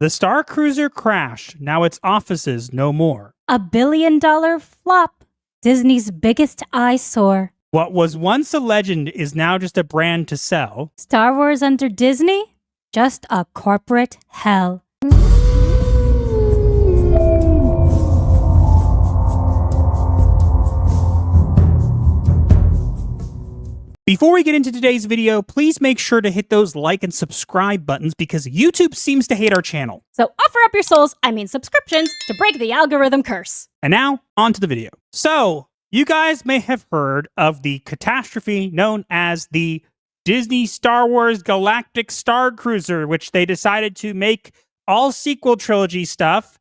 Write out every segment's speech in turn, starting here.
The Starcruiser crashed. Now its offices no more. $1 billion flop. Disney's biggest eyesore. What was once a legend is now just a brand to sell. Star Wars under Disney? Just a corporate hell. Before we get into today's video, please make sure to hit those like and subscribe buttons because YouTube seems to hate our channel. So offer up your souls, subscriptions, to break the algorithm curse. And now, on to the video. So, you guys may have heard of the catastrophe known as the Disney Star Wars Galactic Starcruiser, which they decided to make all sequel trilogy stuff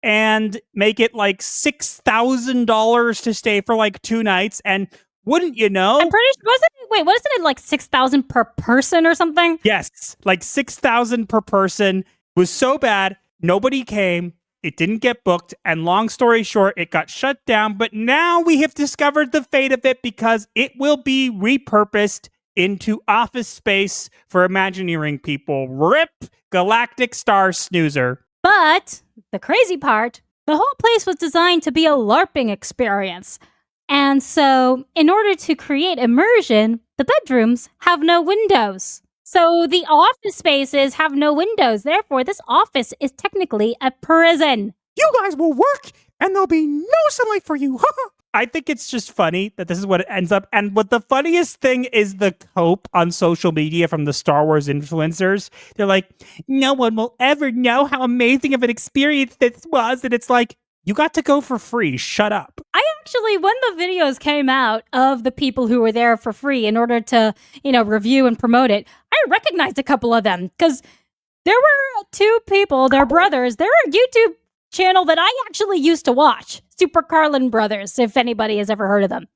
and make it like $6,000 to stay for like 2 nights. And wouldn't you know? I'm pretty sure, wasn't it like 6,000 per person or something? Yes, like 6,000 per person. It was so bad, nobody came. It didn't get booked, and long story short, it got shut down. But now we have discovered the fate of it because it will be repurposed into office space for Imagineering people. RIP Galactic Star Snoozer. But the crazy part, the whole place was designed to be a LARPing experience. And so, in order to create immersion, the bedrooms have no windows. So the office spaces have no windows. Therefore, this office is technically a prison. You guys will work, and there'll be no sunlight for you. I think it's just funny that this is what it ends up. And what the funniest thing is the cope on social media from the Star Wars influencers. They're like, no one will ever know how amazing of an experience this was. And it's like, you got to go for free. Shut up. I actually, when the videos came out of the people who were there for free in order to, review and promote it, I recognized a couple of them because there were 2 people, they're brothers. They're a YouTube channel that I actually used to watch. Super Carlin Brothers, if anybody has ever heard of them.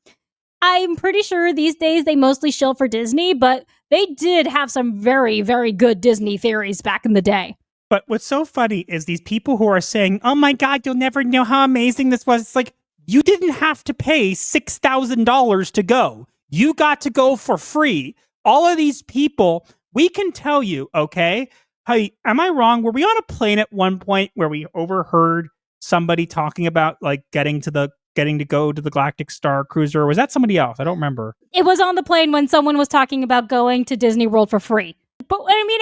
I'm pretty sure these days they mostly shill for Disney, but they did have some very, very good Disney theories back in the day. But what's so funny is these people who are saying, oh my God, you'll never know how amazing this was. It's like, you didn't have to pay $6,000 to go. You got to go for free. All of these people, we can tell you, okay? Hey, am I wrong? Were we on a plane at one point where we overheard somebody talking about like getting to go to the Galactic Starcruiser? Or was that somebody else? I don't remember. It was on the plane when someone was talking about going to Disney World for free. But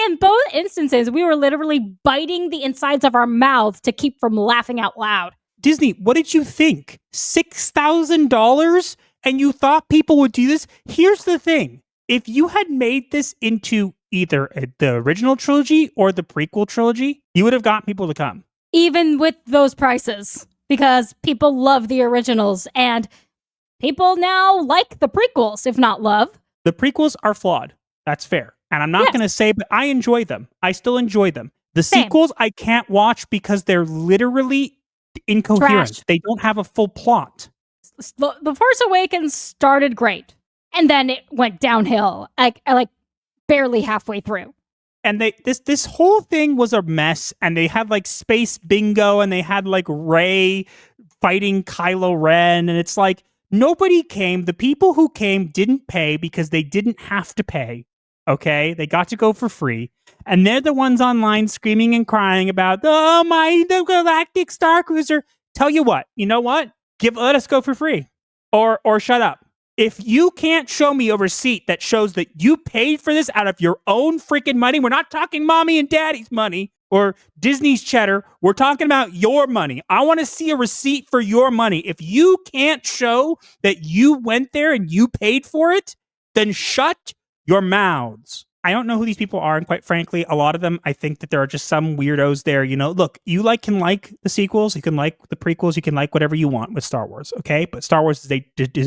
in both instances, we were literally biting the insides of our mouths to keep from laughing out loud. Disney, what did you think? $6,000? And you thought people would do this? Here's the thing. If you had made this into either the original trilogy or the prequel trilogy, you would have got people to come. Even with those prices. Because people love the originals. And people now like the prequels, if not love. The prequels are flawed. That's fair. And I'm not going to say, but I enjoy them. I still enjoy them. The sequels I can't watch because they're literally incoherent. Trash. They don't have a full plot. The Force Awakens started great. And then it went downhill, like barely halfway through. And this whole thing was a mess. And they had like space bingo and they had like Rey fighting Kylo Ren. And it's like nobody came. The people who came didn't pay because they didn't have to pay. Okay, they got to go for free, and they're the ones online screaming and crying about, the Galactic Starcruiser. Tell you what, you know what? Let us go for free, or shut up. If you can't show me a receipt that shows that you paid for this out of your own freaking money, we're not talking mommy and daddy's money or Disney's cheddar. We're talking about your money. I want to see a receipt for your money. If you can't show that you went there and you paid for it, then shut your mouths. I don't know who these people are, and quite frankly, a lot of them, I think that there are just some weirdos there. Look, you can like the sequels, you can like the prequels, you can like whatever you want with Star Wars, okay? But Star Wars is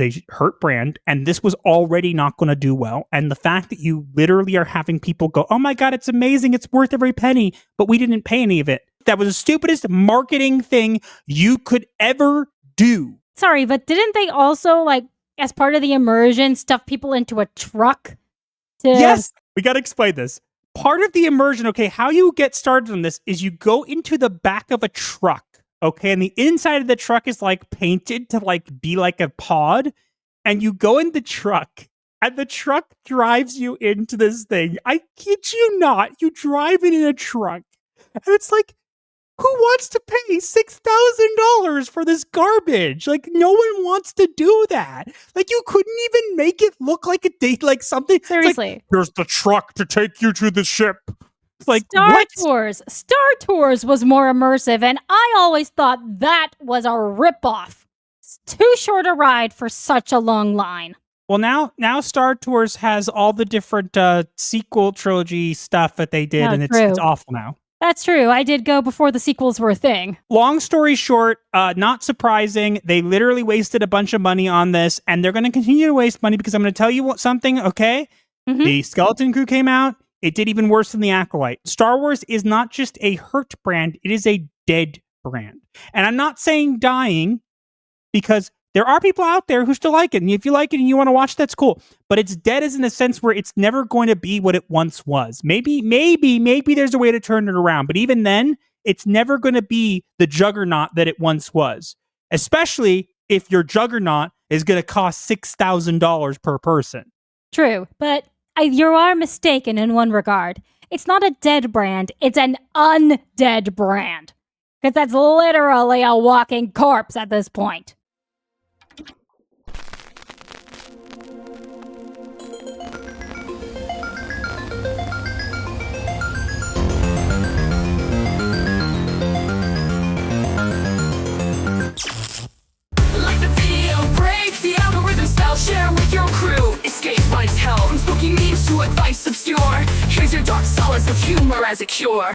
a hurt brand, and this was already not going to do well. And the fact that you literally are having people go, oh my God, it's amazing, it's worth every penny, but we didn't pay any of it. That was the stupidest marketing thing you could ever do. Sorry, but didn't they also, as part of the immersion, stuff people into a truck? Yes, we got to explain this. Part of the immersion, okay, how you get started on this is you go into the back of a truck, okay, and the inside of the truck is painted to be like a pod, and you go in the truck, and the truck drives you into this thing. I kid you not, you drive it in a truck. And it's like, who wants to pay $6,000 for this garbage? Like, no one wants to do that. Like, you couldn't even make it look like a date, like something. Seriously. Like, here's the truck to take you to the ship. It's like, Star what? Star Tours was more immersive, and I always thought that was a ripoff. It's too short a ride for such a long line. Well, now Star Tours has all the different sequel trilogy stuff that they did, Yeah, and true. it's awful now. That's true. I did go before the sequels were a thing. Long story short, not surprising. They literally wasted a bunch of money on this, and they're going to continue to waste money because I'm going to tell you something, okay? Mhm. The Skeleton Crew came out. It did even worse than the Acolyte. Star Wars is not just a hurt brand. It is a dead brand. And I'm not saying dying because there are people out there who still like it. And if you like it and you want to watch, that's cool. But it's dead as in a sense where it's never going to be what it once was. Maybe there's a way to turn it around. But even then, it's never going to be the juggernaut that it once was. Especially if your juggernaut is going to cost $6,000 per person. True, but you are mistaken in one regard. It's not a dead brand, it's an undead brand. Because that's literally a walking corpse at this point. Like the video, break the algorithm style, share with your crew. Escape life's hell, from spooky memes to advice obscure. Here's your dark solace of humor as a cure.